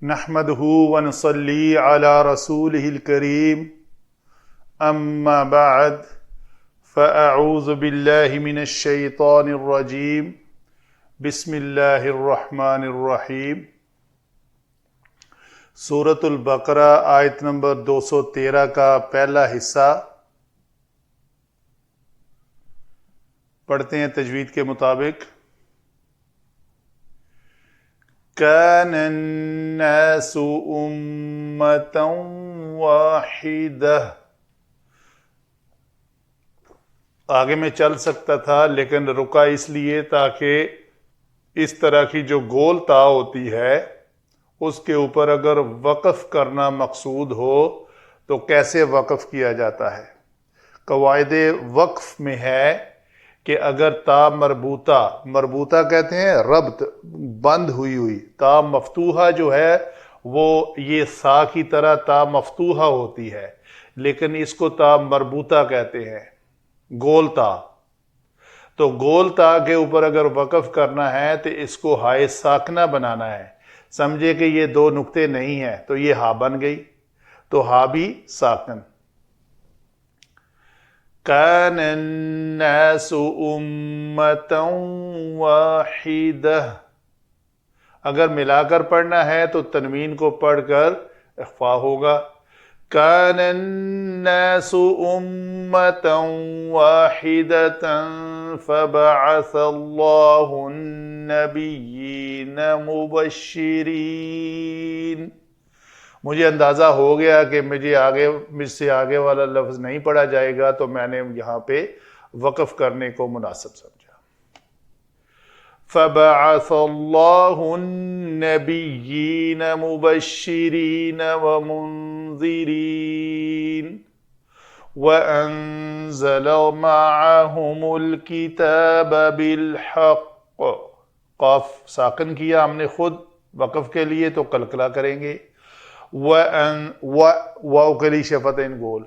نحمده ونصلي على رسوله الكريم أما بعد فأعوذ بالله من الشيطان الرجيم بسم الله الرحمن الرحيم سورة البقرہ آیت نمبر 213 کا پہلا حصہ پڑھتے ہیں تجوید کے مطابق۔ كان الناس أمة واحدة۔ آگے میں چل سکتا تھا لیکن رکا اس لیے تاکہ اس طرح کی جو گول تا ہوتی ہے اس کے اوپر اگر وقف کرنا مقصود ہو تو کیسے وقف کیا جاتا ہے۔ قواعد وقف میں ہے کہ اگر تا مربوطہ کہتے ہیں ربط، بند ہوئی تا مفتوحہ جو ہے وہ یہ سا کی طرح تا مفتوحہ ہوتی ہے، لیکن اس کو تا مربوطہ کہتے ہیں، گول تا۔ تو گول تا کے اوپر اگر وقف کرنا ہے تو اس کو ہائے ساکنہ بنانا ہے۔ سمجھے کہ یہ دو نقطے نہیں ہیں تو یہ ہا بن گئی، تو ہا بھی ساکن۔ كان الناس أمة واحدة۔ اگر ملا کر پڑھنا ہے تو تنوین کو پڑھ کر اخفا ہوگا۔ كان الناس أمة واحدة فبعث الله النبيين مبشرين۔ مجھے اندازہ ہو گیا کہ مجھ سے آگے والا لفظ نہیں پڑھا جائے گا تو میں نے یہاں پہ وقف کرنے کو مناسب سمجھا۔ فَبَعَثَ اللَّهُ النَّبِيِّينَ مُبَشِّرِينَ وَمُنذِرِينَ وَأَنزَلَ مَعَهُمُ الْكِتَابَ بِالْحَقِّ۔ قاف ساکن کیا ہم نے خود وقف کے لیے تو قلقلہ کریں گے، واو کلی شفتین گول۔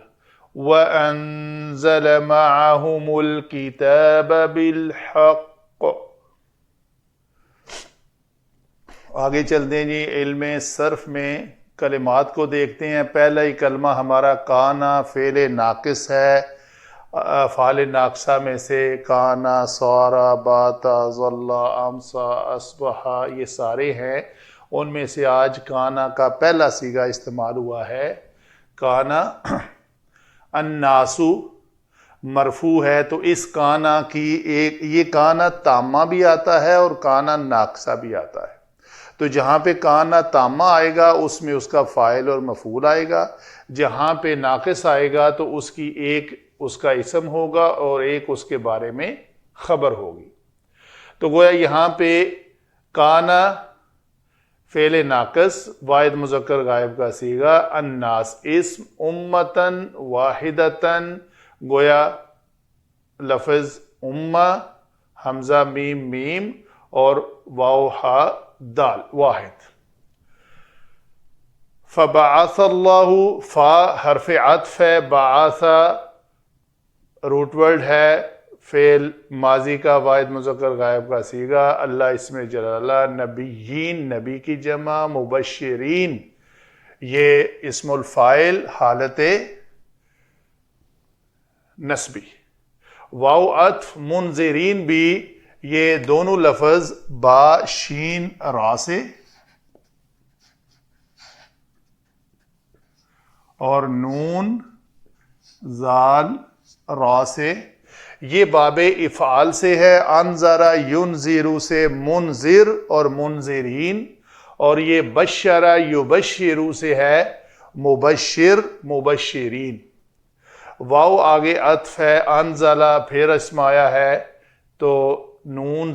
وَأَنزَلَ مَعَهُمُ الْكِتَابَ بِالْحَقِّ۔ آگے چلتے ہیں جی، علم صرف میں کلمات کو دیکھتے ہیں۔ پہلا ہی کلمہ ہمارا کانا فعل ناقص ہے، افعال ناقصہ میں سے کانا، سارا، باتا، ظلا، امسا، اصبحا، یہ سارے ہیں۔ ان میں سے آج کانا کا پہلا صیغہ استعمال ہوا ہے۔ کانا الناسو مرفوع ہے، تو اس کانا کی یہ کانا تامہ بھی آتا ہے اور کانا ناقصہ بھی آتا ہے۔ تو جہاں پہ کانا تامہ آئے گا اس میں اس کا فاعل اور مفعول آئے گا، جہاں پہ ناقص آئے گا تو اس کی ایک اس کا اسم ہوگا اور ایک اس کے بارے میں خبر ہوگی۔ تو گویا یہاں پہ کانا فعل ناقص واحد مذکر غائب کا صیغہ، الناس اسم، امتن واحدتن گویا لفظ امہ، حمزہ میم میم اور واو ہا دال واحد۔ فبعث اللہ، فا حرف عطف ہے، بعث روٹ ورڈ ہے، فعل ماضی کا واحد مذکر غائب کا صیغہ، اللہ اسم جلالہ، نبیین نبی کی جمع، مبشرین یہ اسم الفاعل حالت نسبی، واو عطف، منذرین بھی یہ دونوں لفظ با شین را سے اور نون زال را سے، یہ باب افعال سے ہے، انذر ینذر سے منذر اور منذرین، اور یہ بشر یبشر سے ہے مبشر مبشرین۔ واو آگے عطف ہے، انزلہ پھر اسم آیا ہے تو نون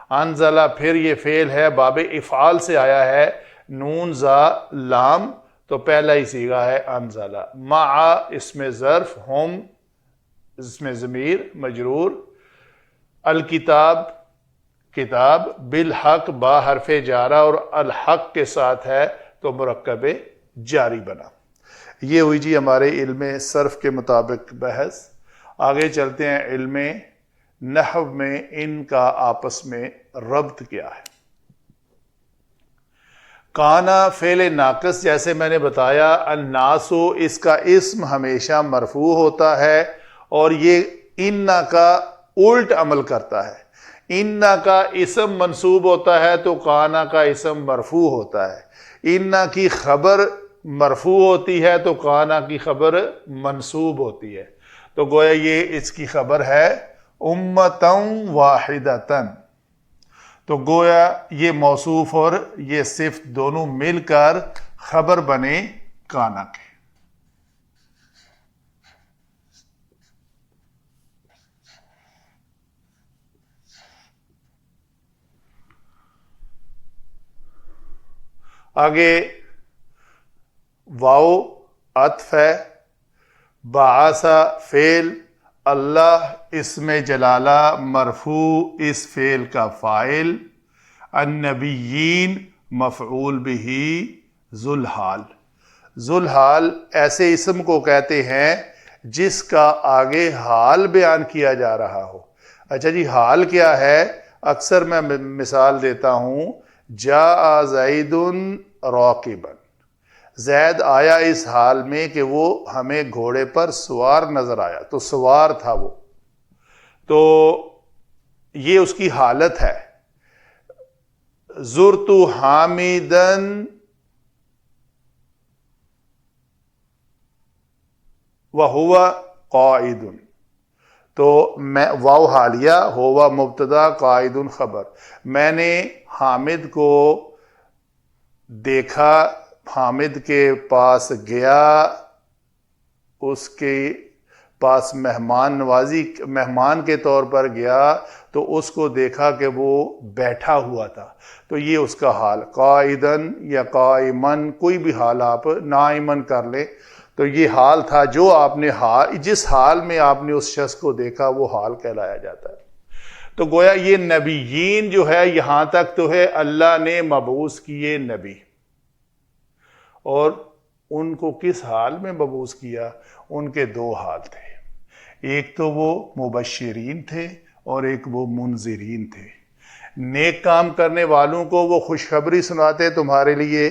انزلہ پھر یہ فعل ہے باب افعال سے آیا ہے، نون زا لام تو پہلا ہی صیغہ ہے انزلہ، مع اسم ظرف، ہم اسم ضمیر مجرور، الکتاب کتاب، بالحق با حرف جارہ اور الحق کے ساتھ ہے تو مرکب جاری بنا۔ یہ ہوئی جی ہمارے علم صرف کے مطابق بحث۔ آگے چلتے ہیں علم نحو میں ان کا آپس میں ربط کیا ہے۔ کانا فعل ناقص جیسے میں نے بتایا، الناسو اس کا اسم ہمیشہ مرفوع ہوتا ہے اور یہ انا کا الٹ عمل کرتا ہے۔ انا کا اسم منصوب ہوتا ہے تو کانا کا اسم مرفوع ہوتا ہے، انا کی خبر مرفوع ہوتی ہے تو کانا کی خبر منصوب ہوتی ہے، تو گویا یہ اس کی خبر ہے امتن واحدتن، تو گویا یہ موصوف اور یہ صفت دونوں مل کر خبر بنے کانا کے۔ آگے واو عطف ہے، بعثا فعل، اللہ اسم جلالہ مرفوع اس فعل کا فاعل، النبیین مفعول بہ، ذوالحال، ذوالحال ایسے اسم کو کہتے ہیں جس کا آگے حال بیان کیا جا رہا ہو۔ اچھا جی، حال کیا ہے؟ اکثر میں مثال دیتا ہوں، جاء زید راکبا، زید آیا اس حال میں کہ وہ ہمیں گھوڑے پر سوار نظر آیا، تو سوار تھا وہ، تو یہ اس کی حالت ہے۔ زرت حامدن وہو قائد، تو میں واو حالیہ، ہوا مبتدا، قائد خبر، میں نے حامد کو دیکھا، حامد کے پاس گیا، اس کے پاس مہمان نوازی، مہمان کے طور پر گیا تو اس کو دیکھا کہ وہ بیٹھا ہوا تھا، تو یہ اس کا حال، قائدن یا قائمن، کوئی بھی حال آپ نائمن کر لیں، تو یہ حال تھا جو آپ نے جس حال میں آپ نے اس شخص کو دیکھا وہ حال کہلایا جاتا ہے۔ تو گویا یہ نبیین جو ہے یہاں تک تو ہے اللہ نے مبعوث کیے نبی، اور ان کو کس حال میں مبعوث کیا؟ ان کے دو حال تھے، ایک تو وہ مبشرین تھے اور ایک وہ منذرین تھے۔ نیک کام کرنے والوں کو وہ خوشخبری سناتے تمہارے لیے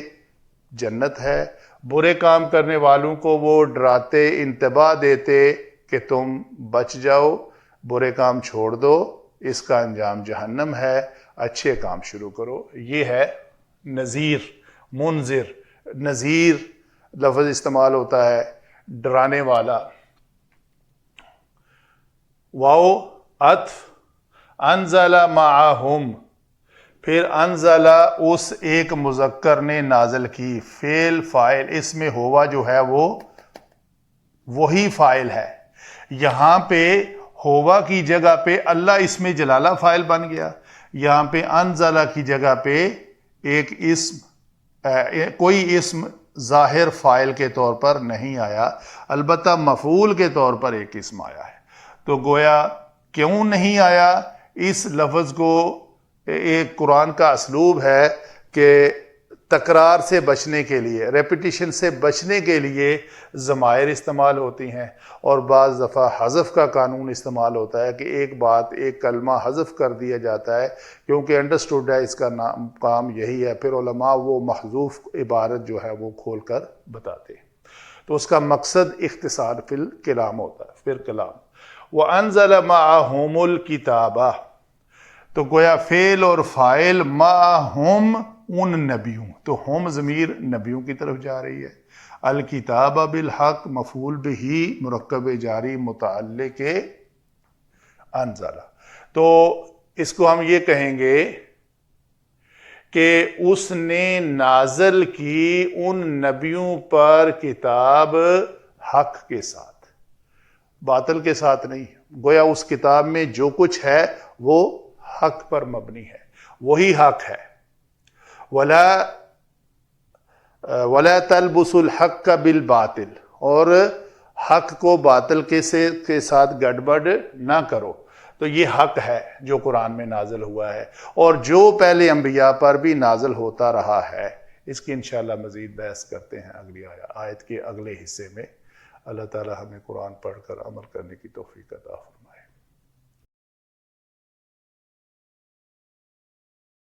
جنت ہے، برے کام کرنے والوں کو وہ ڈراتے، انتباہ دیتے کہ تم بچ جاؤ، برے کام چھوڑ دو، اس کا انجام جہنم ہے، اچھے کام شروع کرو۔ یہ ہے نذیر، منذر، نذیر لفظ استعمال ہوتا ہے ڈرانے والا۔ واو عطف، انزل معہم، پھر انزل اس ایک مذکر نے نازل کی، فعل فاعل، اس میں ہوا جو ہے وہ وہی فاعل ہے، یہاں پہ ہوا کی جگہ پہ اللہ اس میں جلالہ فاعل بن گیا، یہاں پہ انزل کی جگہ پہ ایک اسم کوئی اسم ظاہر فاعل کے طور پر نہیں آیا، البتہ مفعول کے طور پر ایک اسم آیا ہے۔ تو گویا کیوں نہیں آیا؟ اس لفظ کو ایک قرآن کا اسلوب ہے کہ تکرار سے بچنے کے لیے، ریپیٹیشن سے بچنے کے لیے ضمائر استعمال ہوتی ہیں، اور بعض دفعہ حذف کا قانون استعمال ہوتا ہے کہ ایک بات، ایک کلمہ حذف کر دیا جاتا ہے کیونکہ انڈرسٹوڈ ہے، اس کا کام یہی ہے، پھر علماء وہ محذوف عبارت جو ہے وہ کھول کر بتاتے ہیں، تو اس کا مقصد اختصار فی الکلام ہوتا ہے، پھر کلام۔ وَأَنزَلَ مَعَهُمُ الْكِتَابَ، تو گویا فعل اور فاعل معہم ان نبیوں، تو ہم ضمیر نبیوں کی طرف جا رہی ہے، الکتاب بالحق مفعول بہ مرکب جاری متعلق انزل، تو اس کو ہم یہ کہیں گے کہ اس نے نازل کی ان نبیوں پر کتاب حق کے ساتھ، باطل کے ساتھ نہیں، گویا اس کتاب میں جو کچھ ہے وہ حق پر مبنی ہے، وہی حق ہے۔ وَلَا تَلْبُسُوا الْحَقَّ بِالْبَاطِلِ، اور حق کو باطل کے ساتھ گڑبڑ نہ کرو، تو یہ حق ہے جو قرآن میں نازل ہوا ہے اور جو پہلے انبیاء پر بھی نازل ہوتا رہا ہے۔ اس کی انشاءاللہ مزید بحث کرتے ہیں اگلی آیت کے اگلے حصے میں۔ اللہ تعالی ہمیں قرآن پڑھ کر عمل کرنے کی توفیق عطا فرمائے۔